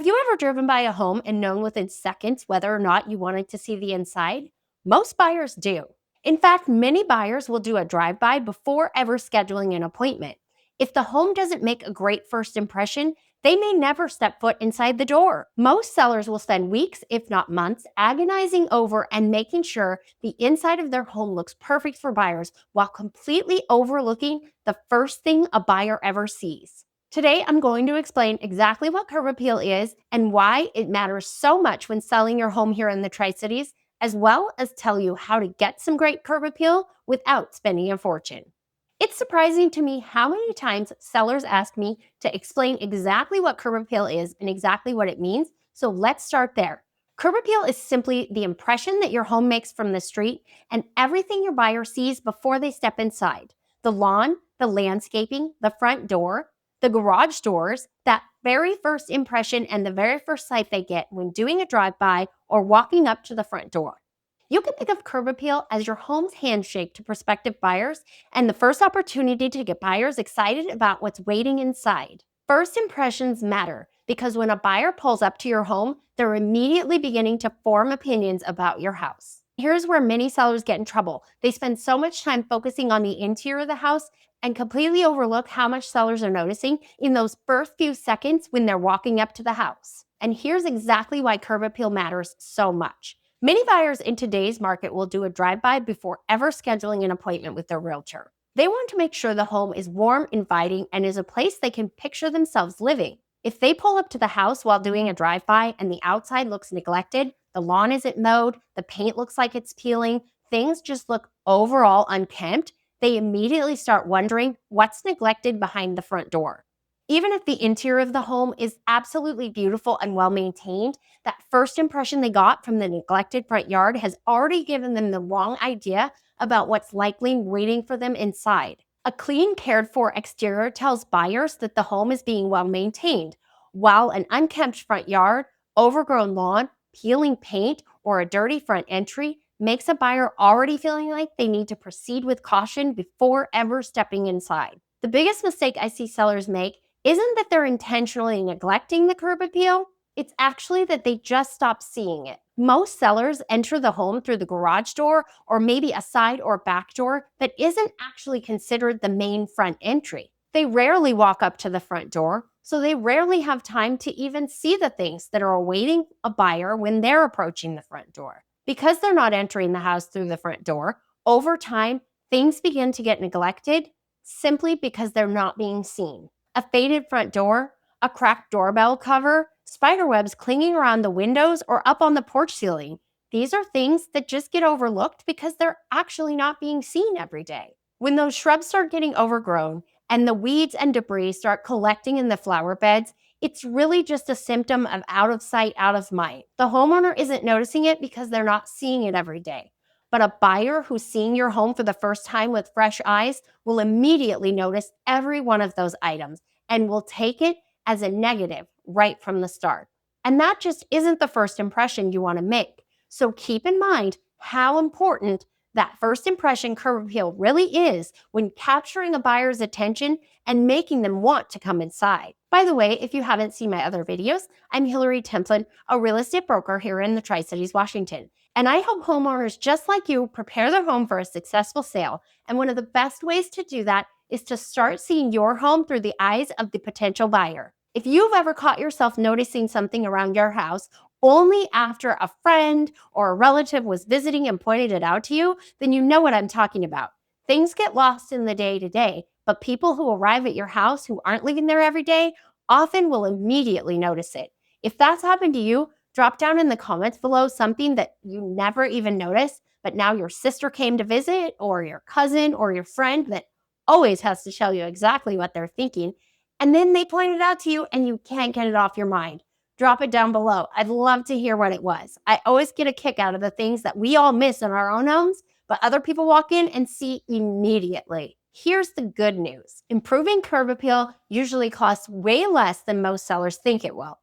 Have you ever driven by a home and known within seconds whether or not you wanted to see the inside? Most buyers do. In fact, many buyers will do a drive-by before ever scheduling an appointment. If the home doesn't make a great first impression, they may never step foot inside the door. Most sellers will spend weeks, if not months, agonizing over and making sure the inside of their home looks perfect for buyers while completely overlooking the first thing a buyer ever sees. Today, I'm going to explain exactly what curb appeal is and why it matters so much when selling your home here in the Tri-Cities, as well as tell you how to get some great curb appeal without spending a fortune. It's surprising to me how many times sellers ask me to explain exactly what curb appeal is and exactly what it means, so let's start there. Curb appeal is simply the impression that your home makes from the street and everything your buyer sees before they step inside. The lawn, the landscaping, the front door, the garage doors, that very first impression and the very first sight they get when doing a drive-by or walking up to the front door. You can think of curb appeal as your home's handshake to prospective buyers and the first opportunity to get buyers excited about what's waiting inside. First impressions matter because when a buyer pulls up to your home, they're immediately beginning to form opinions about your house. Here's where many sellers get in trouble. They spend so much time focusing on the interior of the house and completely overlook how much sellers are noticing in those first few seconds when they're walking up to the house. And here's exactly why curb appeal matters so much. Many buyers in today's market will do a drive-by before ever scheduling an appointment with their realtor. They want to make sure the home is warm, inviting, and is a place they can picture themselves living. If they pull up to the house while doing a drive-by and the outside looks neglected, the lawn isn't mowed, the paint looks like it's peeling, things just look overall unkempt, they immediately start wondering what's neglected behind the front door. Even if the interior of the home is absolutely beautiful and well maintained, that first impression they got from the neglected front yard has already given them the wrong idea about what's likely waiting for them inside. A clean, cared for exterior tells buyers that the home is being well maintained, while an unkempt front yard, overgrown lawn, peeling paint, or a dirty front entry makes a buyer already feeling like they need to proceed with caution before ever stepping inside. The biggest mistake I see sellers make isn't that they're intentionally neglecting the curb appeal, it's actually that they just stop seeing it. Most sellers enter the home through the garage door or maybe a side or back door that isn't actually considered the main front entry. They rarely walk up to the front door, so they rarely have time to even see the things that are awaiting a buyer when they're approaching the front door. Because they're not entering the house through the front door, over time, things begin to get neglected simply because they're not being seen. A faded front door, a cracked doorbell cover, spider webs clinging around the windows or up on the porch ceiling. These are things that just get overlooked because they're actually not being seen every day. When those shrubs start getting overgrown and the weeds and debris start collecting in the flower beds, it's really just a symptom of out of sight, out of mind. The homeowner isn't noticing it because they're not seeing it every day. But a buyer who's seeing your home for the first time with fresh eyes will immediately notice every one of those items and will take it as a negative right from the start. And that just isn't the first impression you want to make. So keep in mind how important that first impression curb appeal really is when capturing a buyer's attention and making them want to come inside. By the way, if you haven't seen my other videos, I'm Hillary Templin, a real estate broker here in the Tri-Cities, Washington. And I help homeowners just like you prepare their home for a successful sale. And one of the best ways to do that is to start seeing your home through the eyes of the potential buyer. If you've ever caught yourself noticing something around your house only after a friend or a relative was visiting and pointed it out to you, then you know what I'm talking about. Things get lost in the day-to-day, but people who arrive at your house who aren't living there every day often will immediately notice it. If that's happened to you, drop down in the comments below something that you never even noticed, but now your sister came to visit, or your cousin, or your friend that always has to tell you exactly what they're thinking, and then they point it out to you and you can't get it off your mind. Drop it down below. I'd love to hear what it was. I always get a kick out of the things that we all miss in our own homes, but other people walk in and see immediately. Here's the good news. Improving curb appeal usually costs way less than most sellers think it will.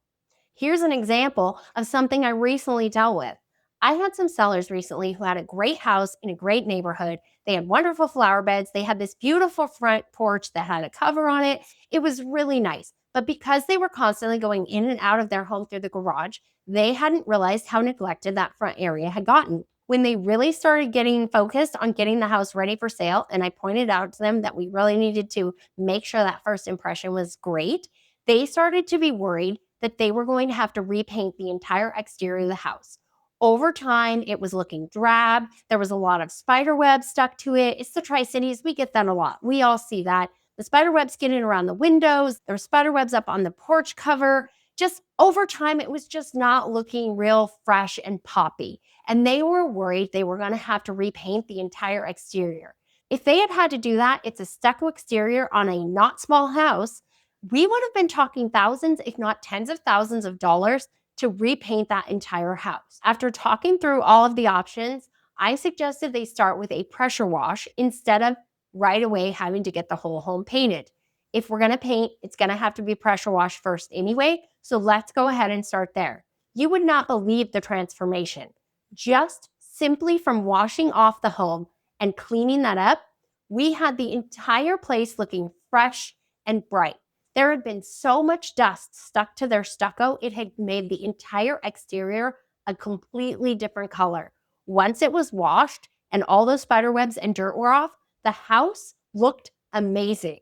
Here's an example of something I recently dealt with. I had some sellers recently who had a great house in a great neighborhood. They had wonderful flower beds. They had this beautiful front porch that had a cover on it. It was really nice. But because they were constantly going in and out of their home through the garage, they hadn't realized how neglected that front area had gotten. When they really started getting focused on getting the house ready for sale, and I pointed out to them that we really needed to make sure that first impression was great, they started to be worried that they were going to have to repaint the entire exterior of the house. Over time, it was looking drab. There was a lot of spider web stuck to it. It's the Tri-Cities. We get that a lot. We all see that. The spider webs getting around the windows. There were spider webs up on the porch cover. Just over time, it was just not looking real fresh and poppy. And they were worried they were going to have to repaint the entire exterior. If they had to do that, it's a stucco exterior on a not small house. We would have been talking thousands, if not tens of thousands of dollars to repaint that entire house. After talking through all of the options, I suggested they start with a pressure wash instead of right away having to get the whole home painted. If we're going to paint, it's going to have to be pressure washed first anyway, so let's go ahead and start there. You would not believe the transformation. Just simply from washing off the home and cleaning that up, we had the entire place looking fresh and bright. There had been so much dust stuck to their stucco, it had made the entire exterior a completely different color. Once it was washed and all those spider webs and dirt were off, the house looked amazing.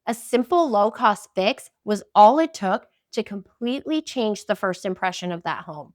A simple low-cost fix was all it took to completely change the first impression of that home.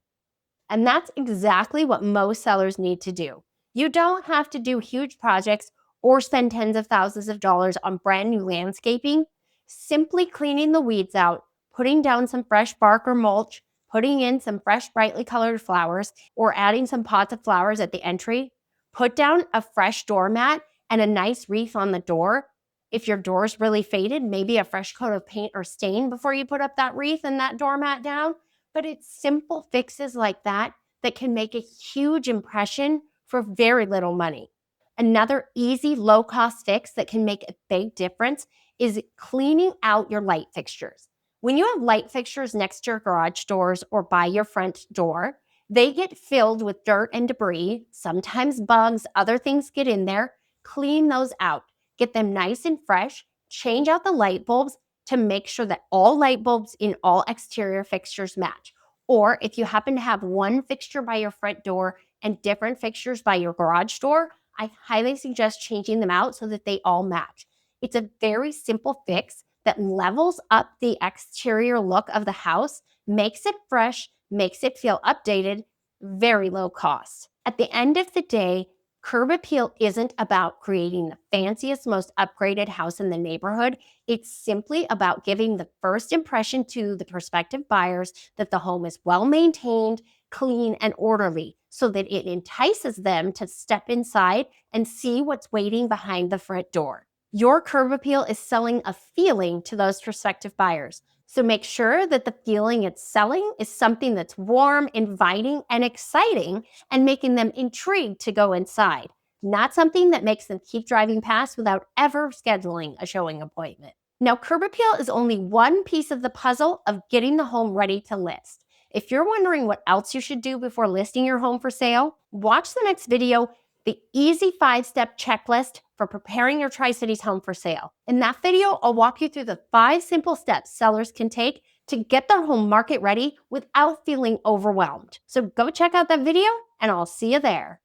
And that's exactly what most sellers need to do. You don't have to do huge projects or spend tens of thousands of dollars on brand new landscaping. Simply cleaning the weeds out, putting down some fresh bark or mulch, putting in some fresh brightly colored flowers, or adding some pots of flowers at the entry. Put down a fresh doormat and a nice wreath on the door. If your door's really faded, maybe a fresh coat of paint or stain before you put up that wreath and that doormat down. But it's simple fixes like that that can make a huge impression for very little money. Another easy, low-cost fix that can make a big difference is cleaning out your light fixtures. When you have light fixtures next to your garage doors or by your front door, they get filled with dirt and debris, sometimes bugs, other things get in there. Clean those out. Get them nice and fresh. Change out the light bulbs to make sure that all light bulbs in all exterior fixtures match. Or if you happen to have one fixture by your front door and different fixtures by your garage door, I highly suggest changing them out so that they all match. It's a very simple fix that levels up the exterior look of the house, makes it fresh, makes it feel updated, very low cost. At the end of the day, curb appeal isn't about creating the fanciest, most upgraded house in the neighborhood. It's simply about giving the first impression to the prospective buyers that the home is well maintained, clean, and orderly so that it entices them to step inside and see what's waiting behind the front door. Your curb appeal is selling a feeling to those prospective buyers. So make sure that the feeling it's selling is something that's warm, inviting, and exciting and making them intrigued to go inside, not something that makes them keep driving past without ever scheduling a showing appointment. Now, curb appeal is only one piece of the puzzle of getting the home ready to list. If you're wondering what else you should do before listing your home for sale, watch the next video, the easy 5-step checklist for preparing your Tri-Cities home for sale. In that video, I'll walk you through the 5 simple steps sellers can take to get their home market ready without feeling overwhelmed. So go check out that video and I'll see you there.